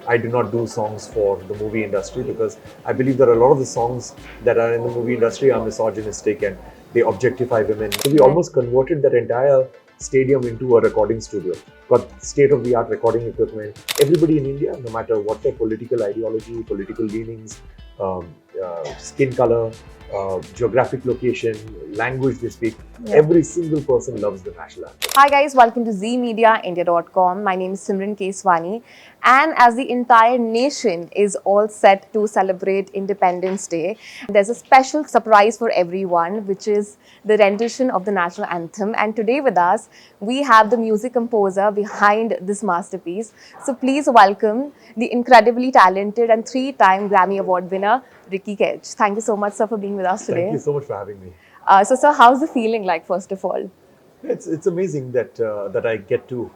I do not do songs for the movie industry because I believe that a lot of the songs that are in the movie industry are misogynistic and they objectify women. So we almost converted that entire stadium into a recording studio. Got state-of-the-art recording equipment. Everybody in India, no matter what their political ideology, political leanings, skin color, geographic location, language they speak, every single person loves the national anthem. Hi guys, welcome to ZMediaIndia.com. My name is Simran Keswani, and as the entire nation is all set to celebrate Independence Day, there's a special surprise for everyone, which is the rendition of the national anthem. And today with us, we have the music composer behind this masterpiece. So please welcome the incredibly talented and three-time Grammy Award winner, Ricky Kedge. Thank you so much, sir, for being with us today. Thank you so much for having me. So, sir, how's the feeling like, first of all? It's amazing that I get to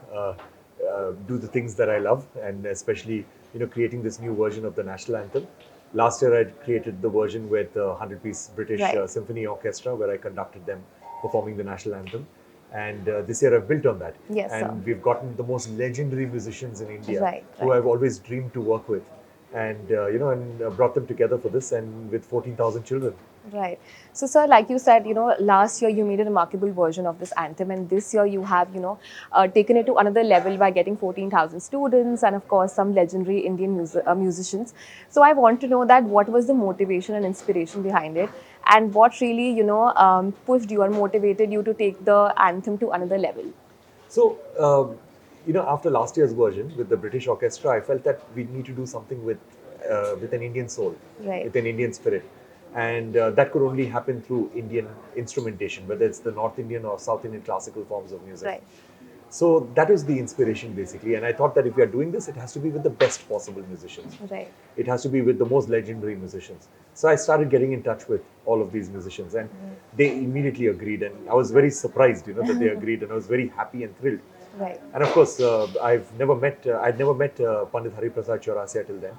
do the things that I love, and especially creating this new version of the national anthem. Last year I created the version with a 100-piece British symphony orchestra where I conducted them performing the national anthem. And this year I've built on that. Yes, and sir. we've gotten the most legendary musicians in India Right. who I've always dreamed to work with, and brought them together for this, and with 14,000 children. Right. So, sir, like you said, last year you made a remarkable version of this anthem, and this year you have, taken it to another level by getting 14,000 students and, of course, some legendary Indian musicians. So, I want to know that what was the motivation and inspiration behind it, and what really, pushed you or motivated you to take the anthem to another level? So, after last year's version with the British orchestra, I felt that we need to do something with an Indian soul, Right. with an Indian spirit. And that could only happen through Indian instrumentation, whether it's the North Indian or South Indian classical forms of music. Right. So that was the inspiration basically. And I thought that if we are doing this, it has to be with the best possible musicians. Right. It has to be with the most legendary musicians. So I started getting in touch with all of these musicians, and they immediately agreed. And I was very surprised, that they agreed, and I was very happy and thrilled. Right. And of course, I'd never met Pandit Hari Prasad Chaurasia till then.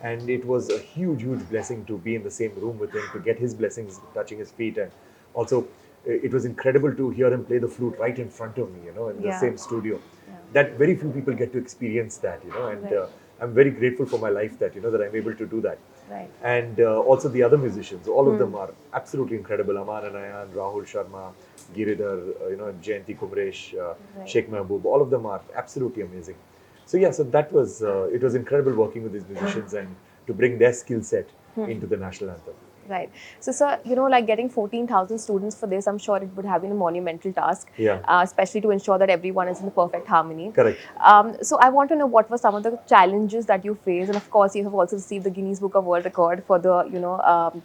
And it was a huge, huge blessing to be in the same room with him, to get his blessings touching his feet. And also, it was incredible to hear him play the flute right in front of me, in the same studio. That very few people get to experience that, and Right. I'm very grateful for my life that, that I'm able to do that. Right. And also the other musicians, all of them are absolutely incredible. Aman Anayan, Rahul Sharma, Giridhar, Jayanti Kumresh, Right. Sheikh Mahboob, all of them are absolutely amazing. So yeah, so that was, it was incredible working with these musicians and to bring their skill set into the national anthem. Right. So, sir, like getting 14,000 students for this, I'm sure it would have been a monumental task, Yeah. Especially to ensure that everyone is in the perfect harmony. Correct. So, I want to know what were some of the challenges that you faced, and of course, you have also received the Guinness Book of World Record for the,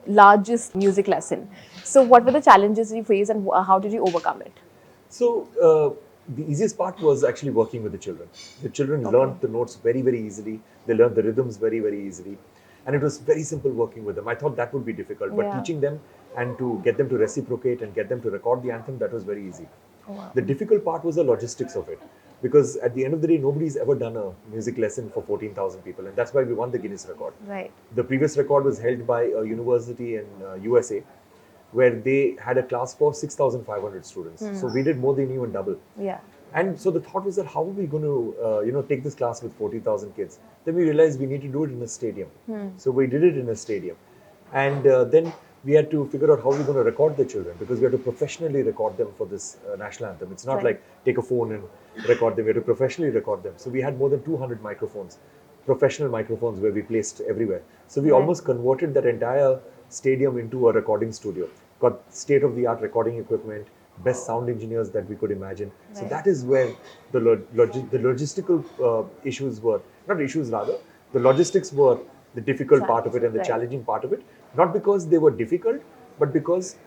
largest music lesson. So, what were the challenges you faced, and how did you overcome it? So the easiest part was actually working with the children. The children learned the notes very, very easily. They learned the rhythms very, very easily. And it was very simple working with them. I thought that would be difficult, but Yeah. teaching them and to get them to reciprocate and get them to record the anthem, that was very easy. Wow. The difficult part was the logistics of it. Because at the end of the day, nobody's ever done a music lesson for 14,000 people. And that's why we won the Guinness record. Right. The previous record was held by a university in USA, where they had a class for 6,500 students. So we did more than even double. Yeah. And so the thought was that how are we going to, take this class with 40,000 kids? Then we realized we need to do it in a stadium. So we did it in a stadium. And then we had to figure out how we're going to record the children, because we had to professionally record them for this national anthem. It's not Right. like take a phone and record them. We had to professionally record them. So we had more than 200 microphones, professional microphones where we placed everywhere. So we Right. almost converted that entire stadium into a recording studio. Got state-of-the-art recording equipment, best sound engineers that we could imagine. So Right. that is where the logistical issues were, not issues rather, the logistics were the difficult part of it and the Right. challenging part of it. Not because they were difficult, but because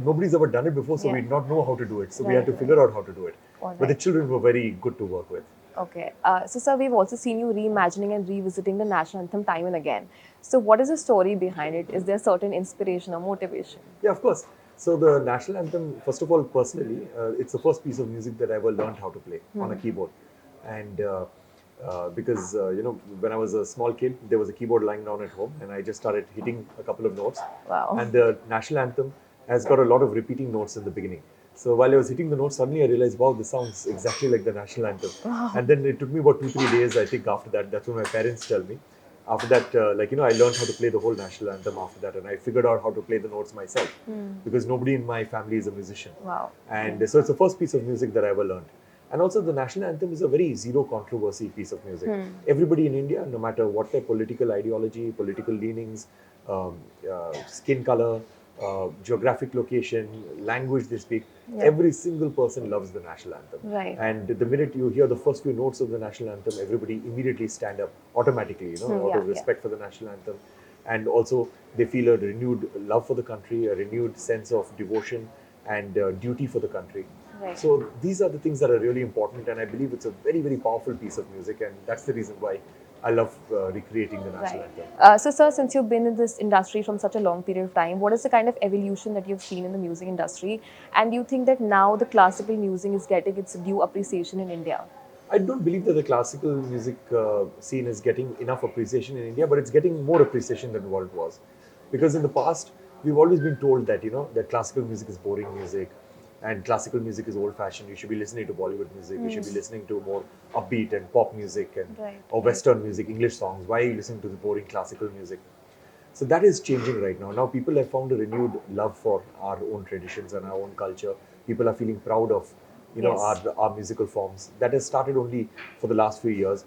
nobody's ever done it before, so Yeah. we did not know how to do it. So we Right, had to right. figure out how to do it. All But the right. children were very good to work with. Okay. So, sir, we've also seen you reimagining and revisiting the national anthem time and again. So, what is the story behind it? Is there certain inspiration or motivation? Yeah, of course. So the national anthem, first of all, personally, it's the first piece of music that I ever learned how to play on a keyboard. And because, when I was a small kid, there was a keyboard lying down at home, and I just started hitting a couple of notes. Wow. And the national anthem has got a lot of repeating notes in the beginning. So while I was hitting the notes, suddenly I realized, wow, this sounds exactly like the national anthem. And then it took me about 2-3 days, I think, after that. That's when my parents tell me. After that, I learned how to play the whole national anthem after that, and I figured out how to play the notes myself because nobody in my family is a musician. Wow. And so it's the first piece of music that I ever learned. And also, the national anthem is a very zero controversy piece of music. Everybody in India, no matter what their political ideology, political leanings, skin color, geographic location, language they speak, every single person loves the national anthem. Right. And the minute you hear the first few notes of the national anthem, everybody immediately stand up automatically, out of respect for the national anthem. And also, they feel a renewed love for the country, a renewed sense of devotion and duty for the country. Right. So these are the things that are really important, and I believe it's a very, very powerful piece of music, and that's the reason why I love recreating the national anthem. So, sir, since you've been in this industry from such a long period of time, what is the kind of evolution that you've seen in the music industry? And do you think that now the classical music is getting its due appreciation in India? I don't believe that the classical music scene is getting enough appreciation in India, but it's getting more appreciation than what it was. Because in the past, we've always been told that, that classical music is boring music and classical music is old-fashioned. You should be listening to Bollywood music. You should be listening to more upbeat and pop music or Western music, English songs. Why are you listening to the boring classical music? So that is changing right now. Now people have found a renewed love for our own traditions and our own culture. People are feeling proud of, our musical forms. That has started only for the last few years.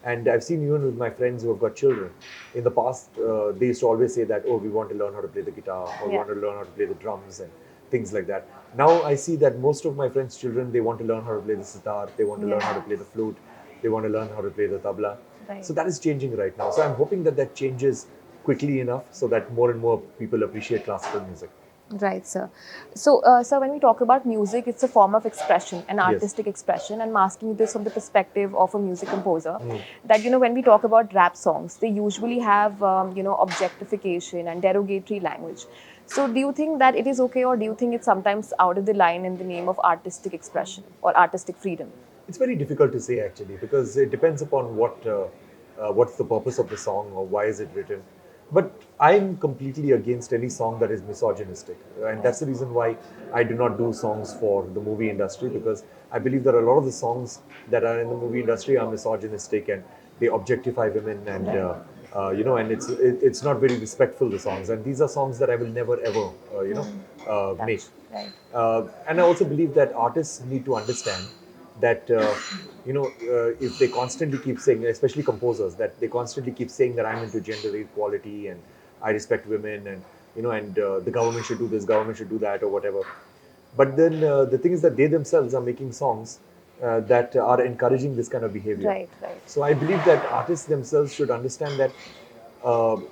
And I've seen even with my friends who have got children. In the past, they used to always say that, oh, we want to learn how to play the guitar, or we want to learn how to play the drums and things like that. Now I see that most of my friends' children, they want to learn how to play the sitar, they want to learn how to play the flute, they want to learn how to play the tabla. So that is changing right now. So I'm hoping that that changes quickly enough so that more and more people appreciate classical music. Right, sir. So, sir, when we talk about music, it's a form of expression, an artistic expression. I'm asking you this from the perspective of a music composer. That, when we talk about rap songs, they usually have, objectification and derogatory language. So, do you think that it is okay, or do you think it's sometimes out of the line in the name of artistic expression or artistic freedom? It's very difficult to say actually, because it depends upon what's the purpose of the song or why is it written. But I'm completely against any song that is misogynistic. And that's the reason why I do not do songs for the movie industry, because I believe that a lot of the songs that are in the movie industry are misogynistic and they objectify women and, and it's not very respectful, the songs. And these are songs that I will never ever, make. Right. And I also believe that artists need to understand that if they constantly keep saying, especially composers, that they constantly keep saying that I'm into gender equality and I respect women and the government should do this, government should do that, or whatever. But then the thing is that they themselves are making songs that are encouraging this kind of behavior. Right. So I believe that artists themselves should understand that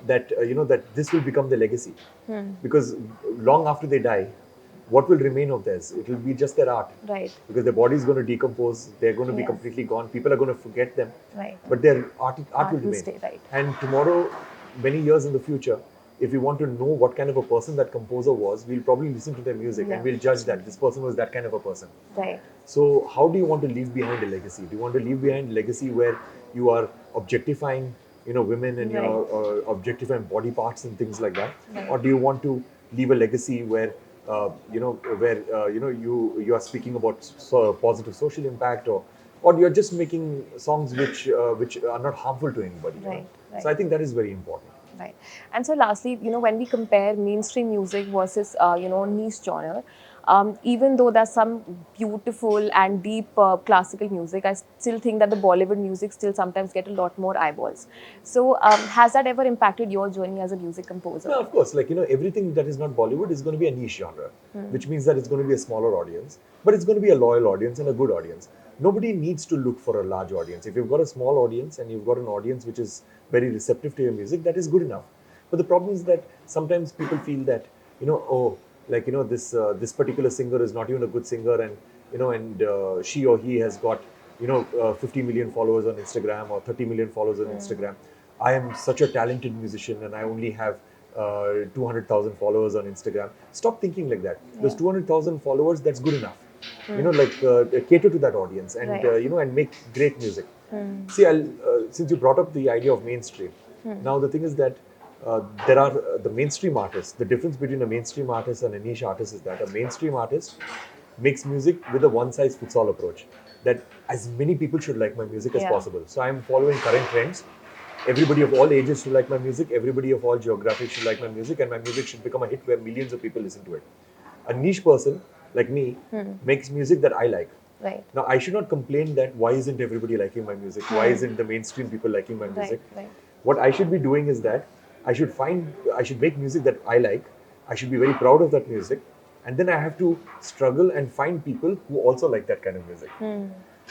that this will become the legacy, because long after they die, what will remain of theirs? It will be just their art. Right. Because their body is going to decompose, they're going to be completely gone, people are going to forget them. Right. But their art will remain. Stay, right. And tomorrow, many years in the future, if we want to know what kind of a person that composer was, we'll probably listen to their music and we'll judge that this person was that kind of a person. Right. So how do you want to leave behind a legacy? Do you want to leave behind a legacy where you are objectifying, women and you're objectifying body parts and things like that? Right. Or do you want to leave a legacy where you are speaking about positive social impact, or you're just making songs which are not harmful to anybody. Right. So I think that is very important. Right. And so lastly, when we compare mainstream music versus, niche genre, even though there's some beautiful and deep classical music, I still think that the Bollywood music still sometimes get a lot more eyeballs. So has that ever impacted your journey as a music composer? Yeah, of course. Everything that is not Bollywood is going to be a niche genre, which means that it's going to be a smaller audience, but it's going to be a loyal audience and a good audience. Nobody needs to look for a large audience. If you've got a small audience and you've got an audience which is very receptive to your music, that is good enough. But the problem is that sometimes people feel that, this particular singer is not even a good singer, and she or he has got 50 million followers on Instagram or 30 million followers on Instagram. I am such a talented musician and I only have 200,000 followers on Instagram. Stop thinking like that. Those 200,000 followers, that's good enough. Cater to that audience and and make great music. See, since you brought up the idea of mainstream, now the thing is that there are the mainstream artists. The difference between a mainstream artist and a niche artist is that a mainstream artist makes music with a one-size-fits-all approach. That as many people should like my music as Yeah. possible. So I'm following current trends. Everybody of all ages should like my music. Everybody of all geographies should like my music, and my music should become a hit where millions of people listen to it. A niche person like me makes music that I like. Right. Now, I should not complain that why isn't everybody liking my music? Why isn't the mainstream people liking my music? Right. What I should be doing is that I should make music that I like. I should be very proud of that music. And then I have to struggle and find people who also like that kind of music.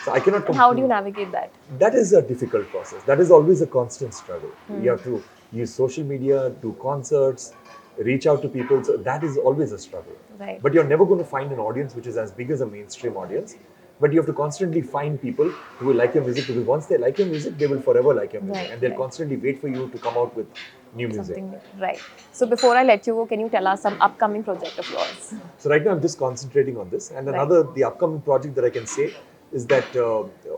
So I cannot And how do you complain. navigate that? That is a difficult process. That is always a constant struggle. You have to use social media, do concerts, reach out to people. So that is always a struggle. Right. But you're never going to find an audience which is as big as a mainstream audience. But you have to constantly find people who will like your music, because once they like your music, they will forever like your music. Right, And they'll right. constantly wait for you to come out with new music. Something new. Right. So before I let you go, can you tell us some upcoming project of yours? So right now I'm just concentrating on this. And Right. the upcoming project that I can say is that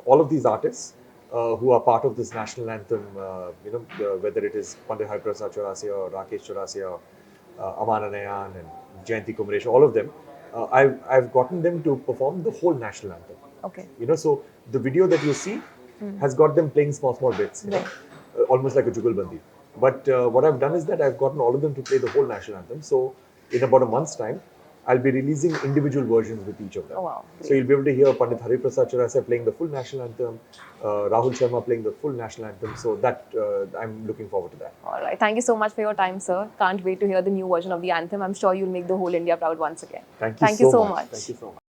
all of these artists who are part of this national anthem, whether it is Pandit Hariprasad Chaurasia or Rakesh Chaurasia, Aman Anayan and Jayanti Kumresh, all of them, I've gotten them to perform the whole national anthem. Okay. So the video that you see has got them playing small bits, Right. almost like a jugalbandi. But what I've done is that I've gotten all of them to play the whole national anthem. So in about a month's time, I'll be releasing individual versions with each of them. Oh, wow. So you'll be able to hear Pandit Hariprasad Chaurasia playing the full national anthem, Rahul Sharma playing the full national anthem. So that I'm looking forward to that. All right. Thank you so much for your time, sir. Can't wait to hear the new version of the anthem. I'm sure you'll make the whole India proud once again. Thank you Thank you so much. much. Thank you so much.